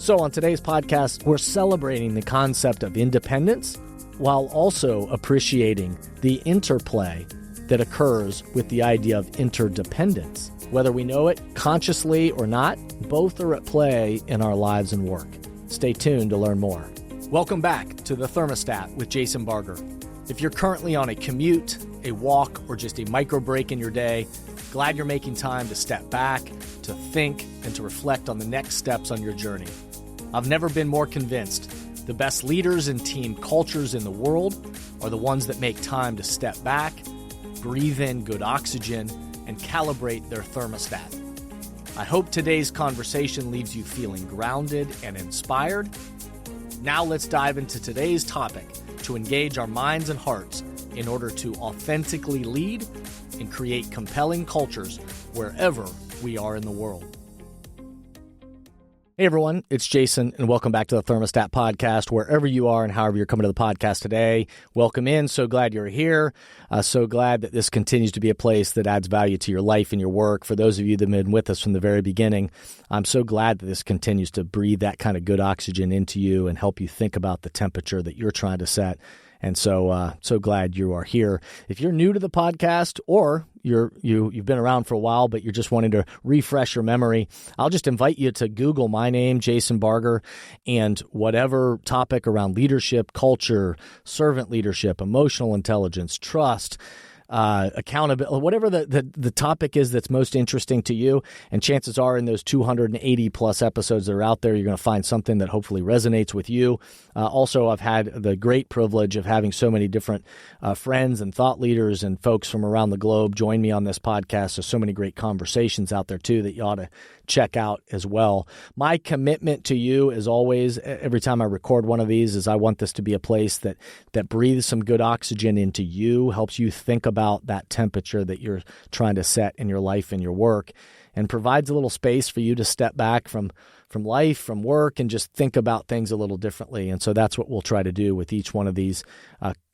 So on today's podcast, we're celebrating the concept of independence while also appreciating the interplay that occurs with the idea of interdependence. Whether we know it consciously or not, both are at play in our lives and work. Stay tuned to learn more. Welcome back to The Thermostat with Jason Barger. If you're currently on a commute, a walk, or just a micro break in your day, glad you're making time to step back, to think, and to reflect on the next steps on your journey. I've never been more convinced the best leaders and team cultures in the world are the ones that make time to step back, breathe in good oxygen, and calibrate their thermostat. I hope today's conversation leaves you feeling grounded and inspired. Now let's dive into today's topic to engage our minds and hearts in order to authentically lead and create compelling cultures wherever we are in the world. Hey everyone, it's Jason, and welcome back to the Thermostat Podcast. Wherever you are and however you're coming to the podcast today, welcome in. So glad you're here. So glad that this continues to be a place that adds value to your life and your work. For those of you that have been with us from the very beginning, I'm so glad that this continues to breathe that kind of good oxygen into you and help you think about the temperature that you're trying to set. And so glad you are here. If you're new to the podcast or you've been around for a while, but you're just wanting to refresh your memory, I'll just invite you to Google my name, Jason Barger, and whatever topic around leadership, culture, servant leadership, emotional intelligence, trust, accountability, whatever the topic is that's most interesting to you. And chances are in those 280 plus episodes that are out there, you're going to find something that hopefully resonates with you. Also, I've had the great privilege of having so many different friends and thought leaders and folks from around the globe join me on this podcast. There's so many great conversations out there too that you ought to check out as well. My commitment to you, as always, every time I record one of these, is I want this to be a place that breathes some good oxygen into you, helps you think about that temperature that you're trying to set in your life and your work, and provides a little space for you to step back from life, from work, and just think about things a little differently. And so that's what we'll try to do with each one of these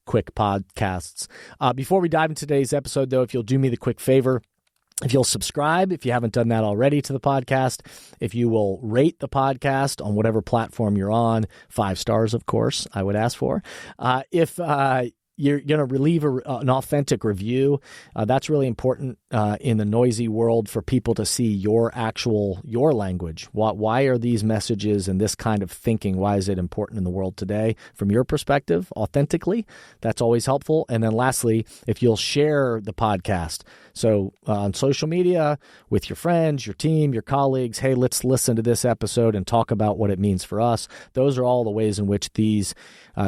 quick podcasts. Before we dive into today's episode, though, if you'll do me the quick favor, if you'll subscribe, if you haven't done that already to the podcast, if you will rate the podcast on whatever platform you're on, 5 stars, of course, I would ask for. If you're going to leave an authentic review, that's really important in the noisy world for people to see your language. Why are these messages and this kind of thinking, why is it important in the world today from your perspective, authentically? That's always helpful. And then lastly, if you'll share the podcast, so on social media, with your friends, your team, your colleagues, hey, let's listen to this episode and talk about what it means for us. Those are all the ways in which these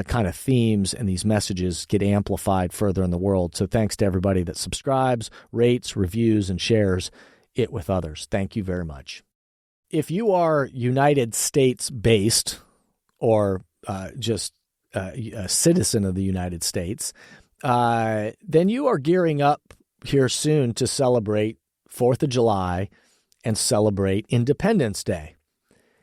kind of themes and these messages get amplified further in the world. So thanks to everybody that subscribes, rates, reviews, and shares it with others. Thank you very much. If you are United States based or just a citizen of the United States, then you are gearing up here soon to celebrate 4th of July and celebrate Independence Day.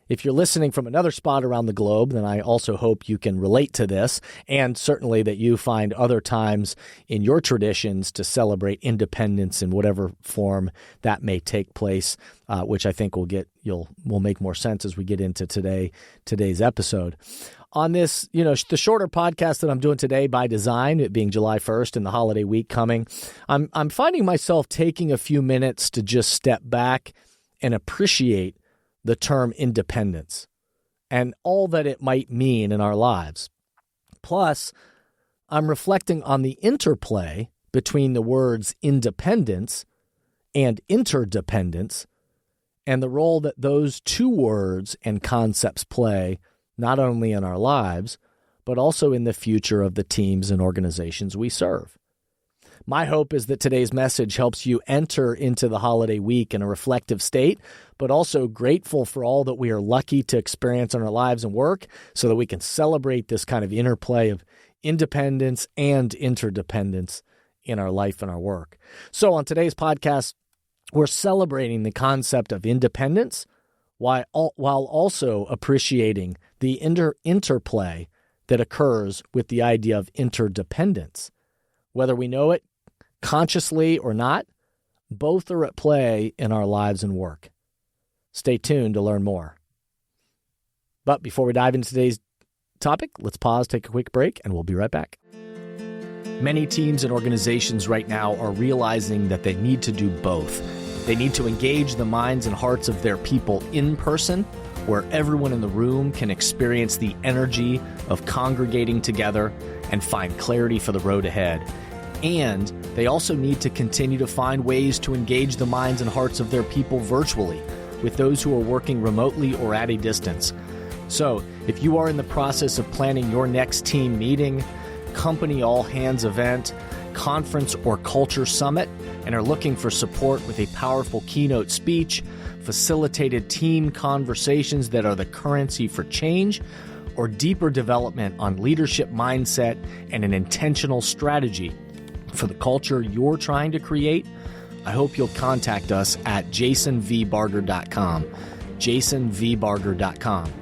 If you're listening from another spot around the globe, then I also hope you can relate to this, and certainly that you find other times in your traditions to celebrate independence in whatever form that may take place, which I think will make more sense as we get into today's episode. On this, the shorter podcast that I'm doing today by design, it being July 1st and the holiday week coming, I'm finding myself taking a few minutes to just step back and appreciate the term independence and all that it might mean in our lives. Plus, I'm reflecting on the interplay between the words independence and interdependence and the role that those two words and concepts play not only in our lives, but also in the future of the teams and organizations we serve. My hope is that today's message helps you enter into the holiday week in a reflective state, but also grateful for all that we are lucky to experience in our lives and work so that we can celebrate this kind of interplay of independence and interdependence in our life and our work. So on today's podcast, we're celebrating the concept of independence while also appreciating the interplay that occurs with the idea of interdependence. Whether we know it consciously or not, both are at play in our lives and work. Stay tuned to learn more. But before we dive into today's topic, let's pause, take a quick break, and we'll be right back. Many teams and organizations right now are realizing that they need to do both. They need to engage the minds and hearts of their people in person, where everyone in the room can experience the energy of congregating together and find clarity for the road ahead. And they also need to continue to find ways to engage the minds and hearts of their people virtually, with those who are working remotely or at a distance. So, if you are in the process of planning your next team meeting, company all-hands event, conference or culture summit, and are looking for support with a powerful keynote speech, facilitated team conversations that are the currency for change, or deeper development on leadership mindset and an intentional strategy for the culture you're trying to create, I hope you'll contact us at jasonvbarger.com, jasonvbarger.com.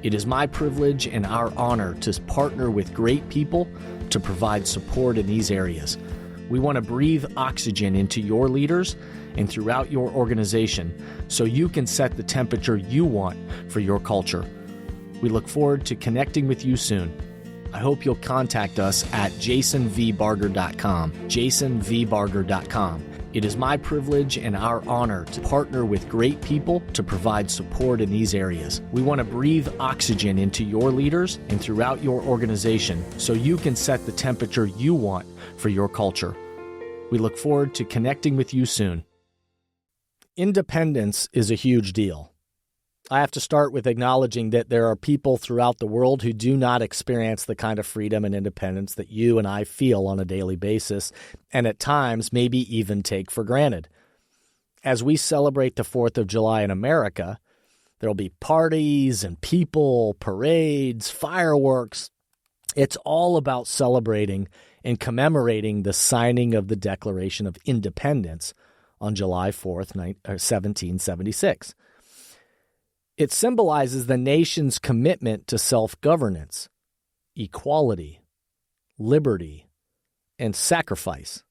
It is my privilege and our honor to partner with great people to provide support in these areas. We want to breathe oxygen into your leaders and throughout your organization so you can set the temperature you want for your culture. We look forward to connecting with you soon. I hope you'll contact us at jasonvbarger.com, jasonvbarger.com. It is my privilege and our honor to partner with great people to provide support in these areas. We want to breathe oxygen into your leaders and throughout your organization so you can set the temperature you want for your culture. We look forward to connecting with you soon. Independence is a huge deal. I have to start with acknowledging that there are people throughout the world who do not experience the kind of freedom and independence that you and I feel on a daily basis, and at times maybe even take for granted. As we celebrate the 4th of July in America, there'll be parties and people, parades, fireworks. It's all about celebrating and commemorating the signing of the Declaration of Independence on July 4th, 1776. It symbolizes the nation's commitment to self-governance, equality, liberty, and sacrifice.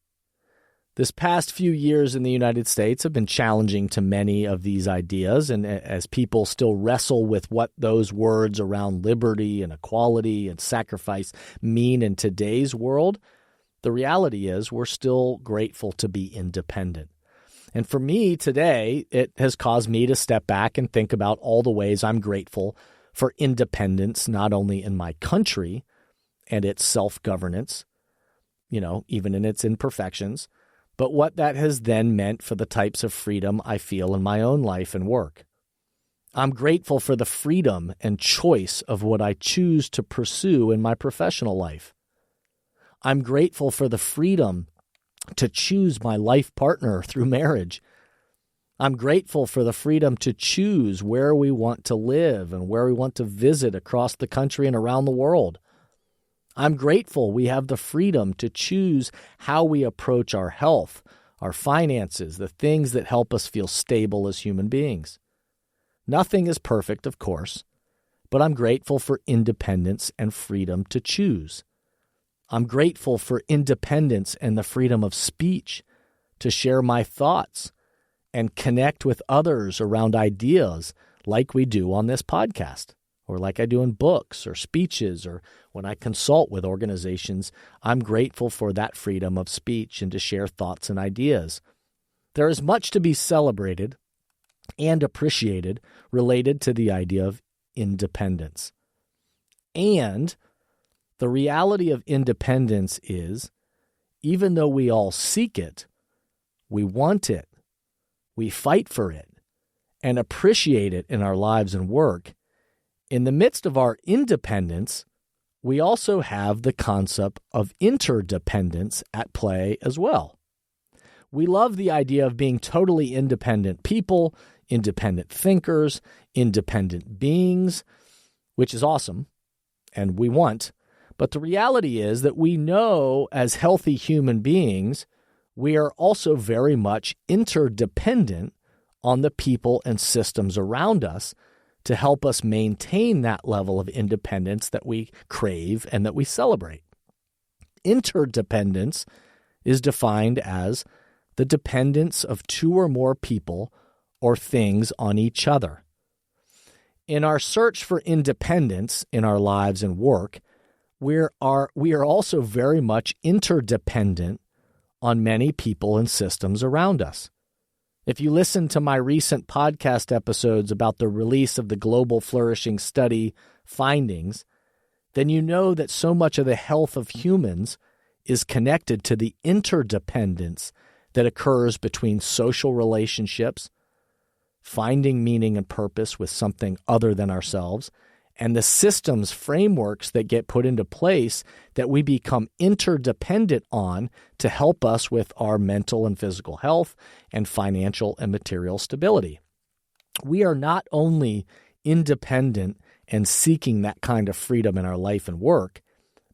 This past few years in the United States have been challenging to many of these ideas, and as people still wrestle with what those words around liberty and equality and sacrifice mean in today's world, the reality is we're still grateful to be independent. And for me today, it has caused me to step back and think about all the ways I'm grateful for independence, not only in my country and its self-governance, even in its imperfections, but what that has then meant for the types of freedom I feel in my own life and work. I'm grateful for the freedom and choice of what I choose to pursue in my professional life. I'm grateful for the freedom to choose my life partner through marriage. I'm grateful for the freedom to choose where we want to live and where we want to visit across the country and around the world. I'm grateful we have the freedom to choose how we approach our health, our finances, the things that help us feel stable as human beings. Nothing is perfect, of course, but I'm grateful for independence and freedom to choose. I'm grateful for independence and the freedom of speech to share my thoughts and connect with others around ideas like we do on this podcast, or like I do in books or speeches, or when I consult with organizations. I'm grateful for that freedom of speech and to share thoughts and ideas. There is much to be celebrated and appreciated related to the idea of independence. And the reality of independence is, even though we all seek it, we want it, we fight for it, and appreciate it in our lives and work, in the midst of our independence, we also have the concept of interdependence at play as well. We love the idea of being totally independent people, independent thinkers, independent beings, which is awesome, and we want. But the reality is that we know as healthy human beings, we are also very much interdependent on the people and systems around us to help us maintain that level of independence that we crave and that we celebrate. Interdependence is defined as the dependence of two or more people or things on each other. In our search for independence in our lives and work, we are also very much interdependent on many people and systems around us. If you listen to my recent podcast episodes about the release of the Global Flourishing Study findings, then you know that so much of the health of humans is connected to the interdependence that occurs between social relationships, finding meaning and purpose with something other than ourselves, and the systems, frameworks that get put into place that we become interdependent on to help us with our mental and physical health and financial and material stability. We are not only independent and seeking that kind of freedom in our life and work,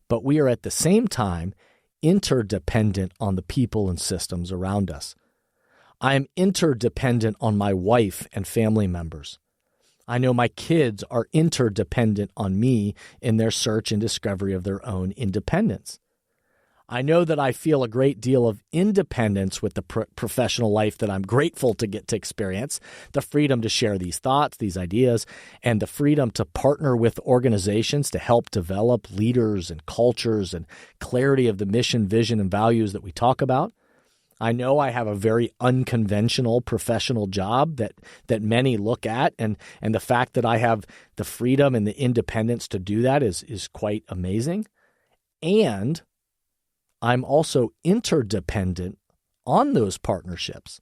but we are at the same time interdependent on the people and systems around us. I am interdependent on my wife and family members. I know my kids are interdependent on me in their search and discovery of their own independence. I know that I feel a great deal of independence with the professional life that I'm grateful to get to experience, the freedom to share these thoughts, these ideas, and the freedom to partner with organizations to help develop leaders and cultures and clarity of the mission, vision, and values that we talk about. I know I have a very unconventional professional job that many look at, and the fact that I have the freedom and the independence to do that is quite amazing. And I'm also interdependent on those partnerships,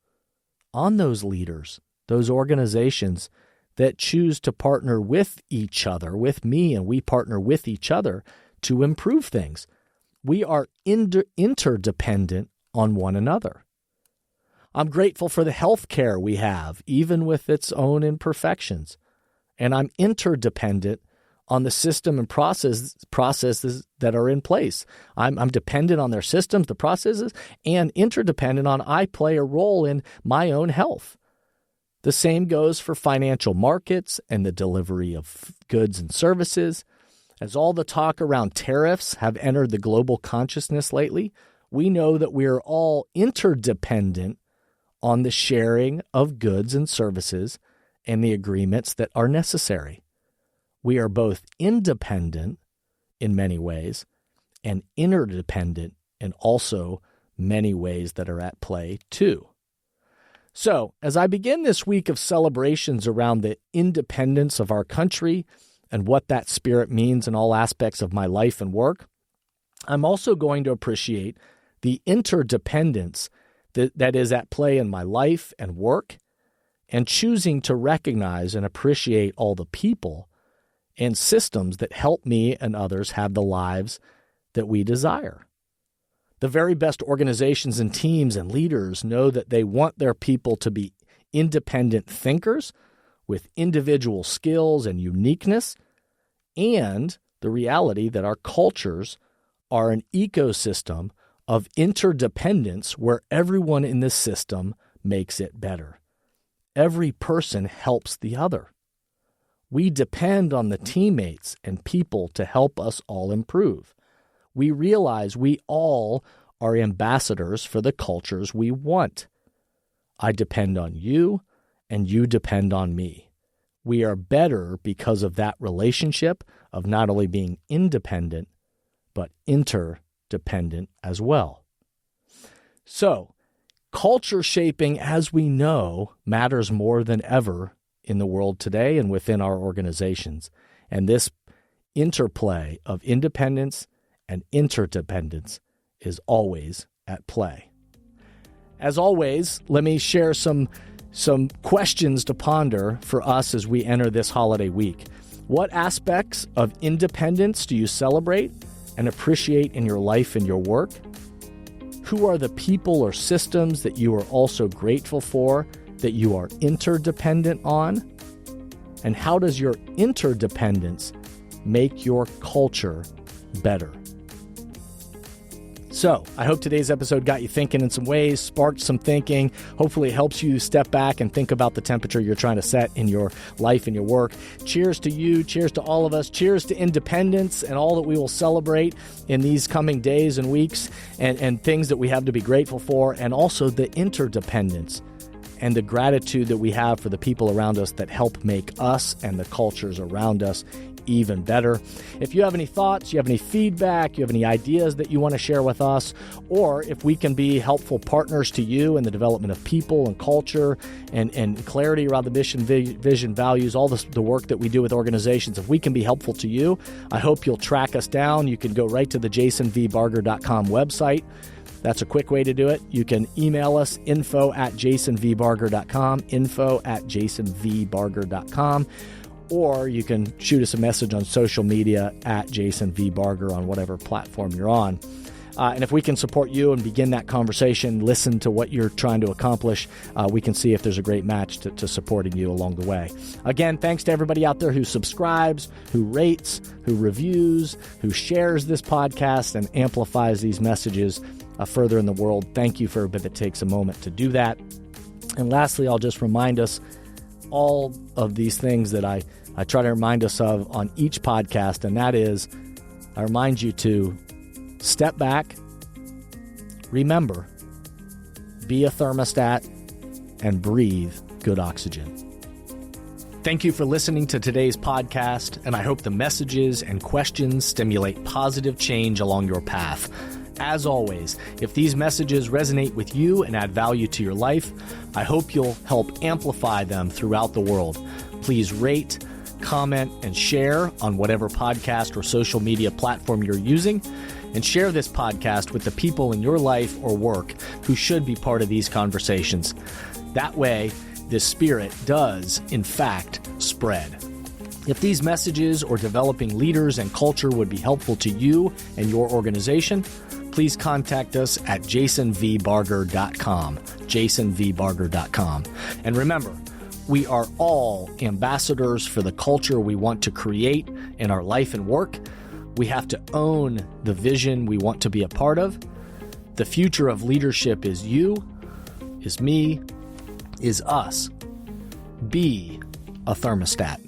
on those leaders, those organizations that choose to partner with each other, with me, and we partner with each other to improve things. We are interdependent on one another. I'm grateful for the health care we have, even with its own imperfections. And I'm interdependent on the system and processes that are in place. I'm dependent on their systems, the processes, and interdependent on I play a role in my own health. The same goes for financial markets and the delivery of goods and services. As all the talk around tariffs have entered the global consciousness lately, we know that we are all interdependent on the sharing of goods and services and the agreements that are necessary. We are both independent in many ways and interdependent in also many ways that are at play too. So, as I begin this week of celebrations around the independence of our country and what that spirit means in all aspects of my life and work, I'm also going to appreciate the interdependence that is at play in my life and work, and choosing to recognize and appreciate all the people and systems that help me and others have the lives that we desire. The very best organizations and teams and leaders know that they want their people to be independent thinkers with individual skills and uniqueness, and the reality that our cultures are an ecosystem of interdependence where everyone in this system makes it better. Every person helps the other. We depend on the teammates and people to help us all improve. We realize we all are ambassadors for the cultures we want. I depend on you, and you depend on me. We are better because of that relationship of not only being independent, but interdependent as well. So, culture shaping, as we know, matters more than ever in the world today and within our organizations. And this interplay of independence and interdependence is always at play. As always, let me share some questions to ponder for us as we enter this holiday week. What aspects of independence do you celebrate and appreciate in your life and your work? Who are the people or systems that you are also grateful for, that you are interdependent on? And how does your interdependence make your culture better? So, I hope today's episode got you thinking in some ways, sparked some thinking. Hopefully it helps you step back and think about the temperature you're trying to set in your life and your work. Cheers to you. Cheers to all of us. Cheers to independence and all that we will celebrate in these coming days and weeks, and things that we have to be grateful for, and also the interdependence and the gratitude that we have for the people around us that help make us and the cultures around us even better. If you have any thoughts, you have any feedback, you have any ideas that you want to share with us, or if we can be helpful partners to you in the development of people and culture and clarity around the mission, vision, values, all the work that we do with organizations, if we can be helpful to you, I hope you'll track us down. You can go right to the jasonvbarger.com website. That's a quick way to do it. You can email us, info@jasonvbarger.com, info@jasonvbarger.com. Or you can shoot us a message on social media @JasonVBarger on whatever platform you're on. And if we can support you and begin that conversation, listen to what you're trying to accomplish, we can see if there's a great match to supporting you along the way. Again, thanks to everybody out there who subscribes, who rates, who reviews, who shares this podcast and amplifies these messages further in the world. Thank you for everybody that takes a moment to do that. And lastly, I'll just remind us all of these things that I try to remind us of on each podcast, and that is, I remind you to step back, remember, be a thermostat, and breathe good oxygen. Thank you for listening to today's podcast, and I hope the messages and questions stimulate positive change along your path. As always, if these messages resonate with you and add value to your life, I hope you'll help amplify them throughout the world. Please rate, comment, and share on whatever podcast or social media platform you're using, and share this podcast with the people in your life or work who should be part of these conversations. That way, this spirit does, in fact, spread. If these messages or developing leaders and culture would be helpful to you and your organization, please contact us at jasonvbarger.com, jasonvbarger.com. And remember, we are all ambassadors for the culture we want to create in our life and work. We have to own the vision we want to be a part of. The future of leadership is you, is me, is us. Be a thermostat.